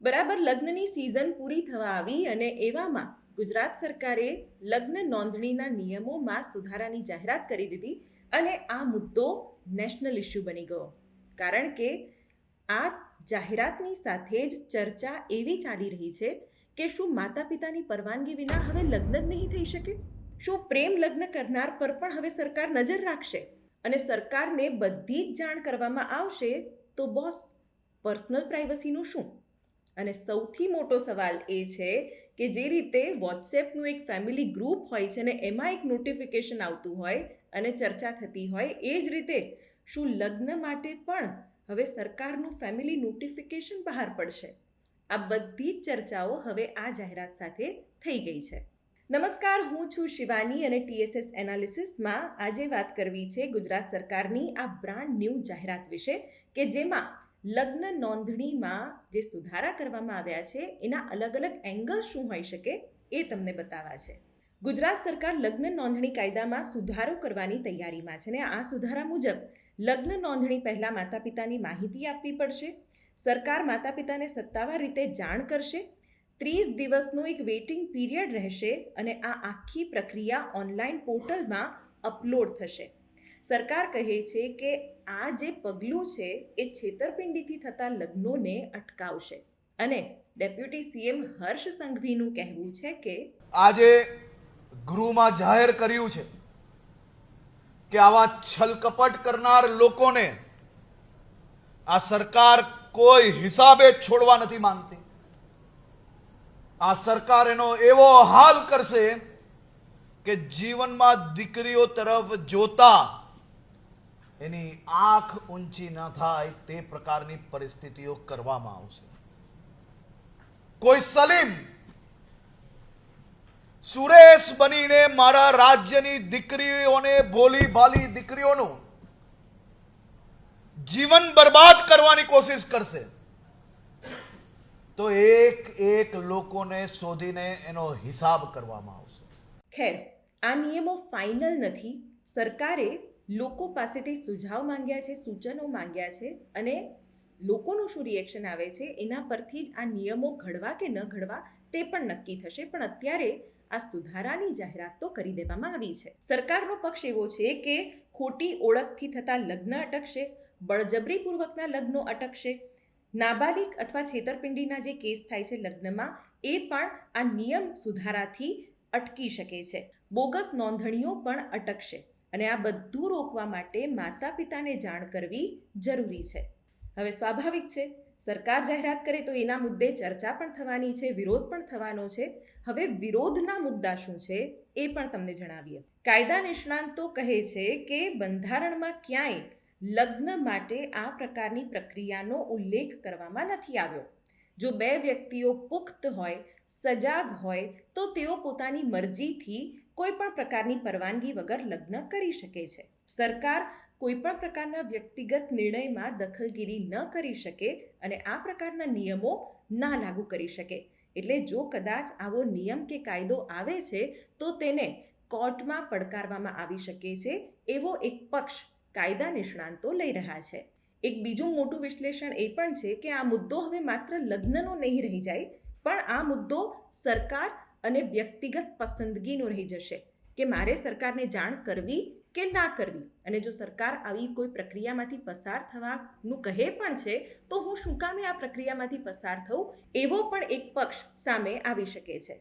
બરાબર લગ્નની સિઝન પૂરી થવા આવી અને એવામાં ગુજરાત સરકારે લગ્ન નોંધણીના નિયમોમાં સુધારાની જાહેરાત કરી દીધી અને આ મુદ્દો નેશનલ ઇશ્યુ બની ગયો. કારણ કે આ જાહેરાતની સાથે જ ચર્ચા એવી ચાલી રહી છે કે શું માતા પિતાની પરવાનગી વિના હવે લગ્ન જ નહીં થઈ શકે? શું પ્રેમ લગ્ન કરનાર પર પણ હવે સરકાર નજર રાખશે અને સરકારને બધી જ જાણ કરવામાં આવશે? તો બોસ, પર્સનલ પ્રાઇવસીનું શું? અને સૌથી મોટો સવાલ એ છે કે જે રીતે વોટ્સએપનું એક ફેમિલી ગ્રુપ હોય છે અને એમાં એક નોટિફિકેશન આવતું હોય અને ચર્ચા થતી હોય, એ જ રીતે શું લગ્ન માટે પણ હવે સરકારનું ફેમિલી નોટિફિકેશન બહાર પડશે? આ બધી જ ચર્ચાઓ હવે આ જાહેરાત સાથે થઈ ગઈ છે. નમસ્કાર, હું છું શિવાની અને TSS એનાલિસિસમાં આજે વાત કરવી છે ગુજરાત સરકારની આ બ્રાન્ડ ન્યૂ જાહેરાત વિશે કે જેમાં લગ્ન નોંધણીમાં જે સુધારા કરવામાં આવ્યા છે એના અલગ અલગ એંગલ શું હોઈ શકે એ તમને બતાવવા છે. ગુજરાત સરકાર લગ્ન નોંધણી કાયદામાં સુધારો કરવાની તૈયારીમાં છે અને આ સુધારા મુજબ લગ્ન નોંધણી પહેલાં માતા પિતાની માહિતી આપવી પડશે. સરકાર માતા પિતાને સત્તાવાર રીતે જાણ કરશે. 30 દિવસનો એક વેઇટિંગ પીરિયડ રહેશે અને આ આખી પ્રક્રિયા ઓનલાઈન પોર્ટલમાં અપલોડ થશે. સરકાર કહે છે કે આ જે પગલું છે એ છેતરપિંડીથી થતા લગ્નોને અટકાવશે અને ડેપ્યુટી CM હર્ષ સંઘવીનું કહેવું છે કે આજે ગૃહમાં જાહેર કર્યું છે કે આવા છલકપટ કરનાર લોકોને આ સરકાર કોઈ હિસાબે છોડવા નથી માંગતી. આ સરકાર એનો એવો હાલ કરશે કે જીવનમાં દીકરીઓ તરફ જોતા એની આંખ ઊંચી ન થાય તે પ્રકારની પરિસ્થિતિઓ કરવામાં આવશે. કોઈ સલીમ સુરેશ બનીને મારા રાજ્યની દીકરીઓને, ભોલી ભાલી દીકરીઓનું જીવન બરબાદ કરવાની કોશિશ કરશે તો એક લોકોને શોધીને એનો હિસાબ કરવામાં આવશે. ખેર, આ નિયમો ફાઇનલ નથી. સરકારે લોકો પાસેથી સુઝાવ માંગ્યા છે, સૂચનો માંગ્યા છે અને લોકોનું શું રિએક્શન આવે છે એના પરથી જ આ નિયમો ઘડવા કે ન ઘડવા તે પણ નક્કી થશે. પણ અત્યારે આ સુધારાની જાહેરાત તો કરી દેવામાં આવી છે. સરકારનો પક્ષ એવો છે કે ખોટી ઓળખથી થતા લગ્ન અટકશે, બળજબરીપૂર્વકના લગ્નો અટકશે, નાબાલિગ અથવા છેતરપિંડીના જે કેસ થાય છે લગ્નમાં એ પણ આ નિયમ સુધારાથી અટકી શકે છે. બોગસ નોંધણીઓ પણ અટકશે અને આ બધું રોકવા માટે માતા પિતાને જાણ કરવી જરૂરી છે. હવે સ્વાભાવિક છે, સરકાર જાહેરાત કરે તો એના મુદ્દે ચર્ચા પણ થવાની છે, વિરોધ પણ થવાનો છે. હવે વિરોધના મુદ્દા શું છે એ પણ તમને જણાવીએ. કાયદા નિષ્ણાંતો કહે છે કે બંધારણમાં ક્યાંય લગ્ન માટે આ પ્રકારની પ્રક્રિયાનો ઉલ્લેખ કરવામાં નથી આવ્યો. જો બે વ્યક્તિઓ પુખ્ત હોય, સજાગ હોય તો તેઓ પોતાની મરજીથી કોઈ પણ પ્રકારની પરવાનગી વગર લગ્ન કરી શકે છે. સરકાર કોઈ પણ પ્રકારના વ્યક્તિગત નિર્ણયમાં દખલગીરી ન કરી શકે અને આ પ્રકારના નિયમો ના લાગુ કરી શકે. એટલે જો કદાચ આવો નિયમ કે કાયદો આવે છે તો તેને કોર્ટમાં પડકારવામાં આવી શકે છે એવો એક પક્ષ કાયદા નિષ્ણાંતો લઈ રહ્યા છે. એક બીજું મોટું વિશ્લેષણ એ પણ છે કે આ મુદ્દો હવે માત્ર લગ્નનો નહીં રહી જાય, પણ આ મુદ્દો સરકાર અને વ્યક્તિગત પસંદગીનો રહી જશે કે મારે સરકારને જાણ કરવી કે ના કરવી. અને જો સરકાર આવી કોઈ પ્રક્રિયામાંથી પસાર થવાનું કહે પણ છે તો હું શું કામે આ પ્રક્રિયામાંથી પસાર થઉં, એવો પણ એક પક્ષ સામે આવી શકે છે.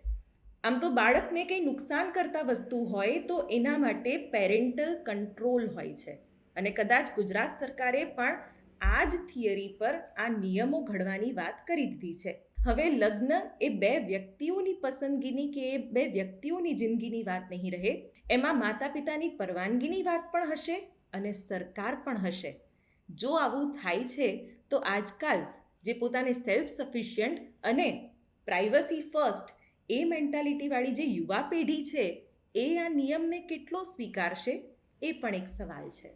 આમ તો બાળકને કંઈ નુકસાન કરતા વસ્તુ હોય તો એના માટે પેરેન્ટલ કંટ્રોલ હોય છે અને કદાચ ગુજરાત સરકારે પણ આ જ થિયરી પર આ નિયમો ઘડવાની વાત કરી દીધી છે. હવે લગ્ન એ બે વ્યક્તિઓની પસંદગીની કે એ બે વ્યક્તિઓની જિંદગીની વાત નહીં રહે. એમાં માતા પિતાની પરવાનગીની વાત પણ હશે અને સરકાર પણ હશે. જો આવું થાય છે તો આજકાલ જે પોતાને સેલ્ફ સફિશિયન્ટ અને પ્રાઇવસી ફર્સ્ટ એ મેન્ટાલિટીવાળી જે યુવા પેઢી છે એ આ નિયમને કેટલો સ્વીકારશે એ પણ એક સવાલ છે.